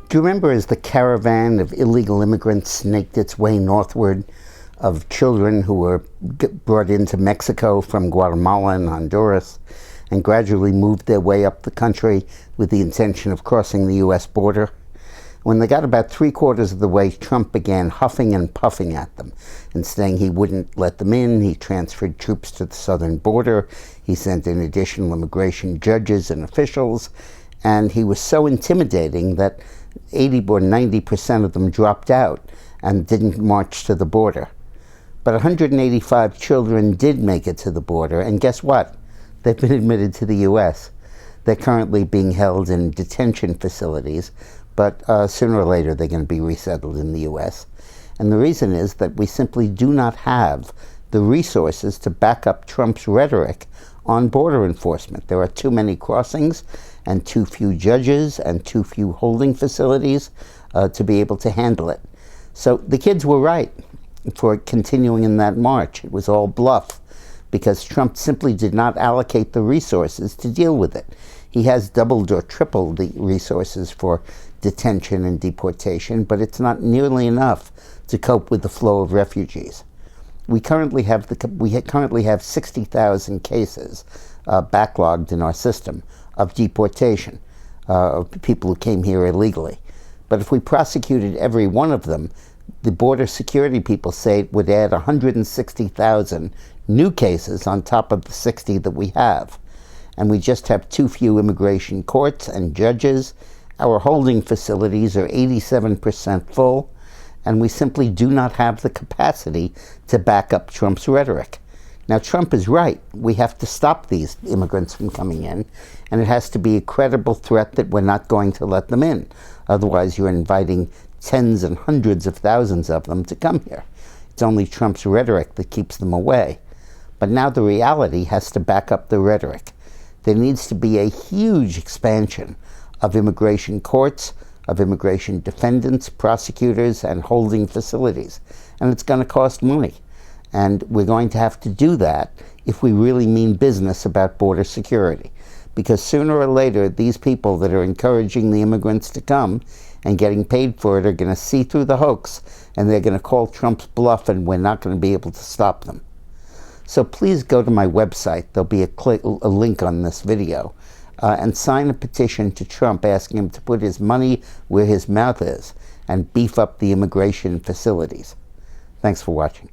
Do you remember as the caravan of illegal immigrants snaked its way northward, of children who were brought into Mexico from Guatemala and Honduras and gradually moved their way up the country with the intention of crossing the U.S. border? When they got about 3/4 of the way, Trump began huffing and puffing at them and saying he wouldn't let them in. He transferred troops to the southern border. He sent in additional immigration judges and officials. And he was so intimidating that 80 or 90% of them dropped out and didn't march to the border. But 185 children did make it to the border, and guess what? They've been admitted to the U.S. They're currently being held in detention facilities, but sooner or later they're going to be resettled in the U.S. And the reason is that we simply do not have the resources to back up Trump's rhetoric on border enforcement. There are too many crossings and too few judges and too few holding facilities to be able to handle it. So the kids were right for continuing in that march. It was all bluff because Trump simply did not allocate the resources to deal with it. He has doubled or tripled the resources for detention and deportation, but it's not nearly enough to cope with the flow of refugees. We currently have 60,000 cases backlogged in our system of deportation, of people who came here illegally. But if we prosecuted every one of them, the border security people say it would add 160,000 new cases on top of the 60 that we have. And we just have too few immigration courts and judges. Our holding facilities are 87% full, and we simply do not have the capacity to back up Trump's rhetoric. Now, Trump is right. We have to stop these immigrants from coming in, and it has to be a credible threat that we're not going to let them in. Otherwise, you're inviting tens and hundreds of thousands of them to come here. It's only Trump's rhetoric that keeps them away. But now the reality has to back up the rhetoric. There needs to be a huge expansion of immigration courts, of immigration defendants, prosecutors, and holding facilities. And it's going to cost money. And we're going to have to do that if we really mean business about border security. Because sooner or later, these people that are encouraging the immigrants to come and getting paid for it are going to see through the hoax, and they're going to call Trump's bluff, and we're not going to be able to stop them. So please go to my website. There'll be a link on this video. And sign a petition to Trump asking him to put his money where his mouth is and beef up the immigration facilities. Thanks for watching.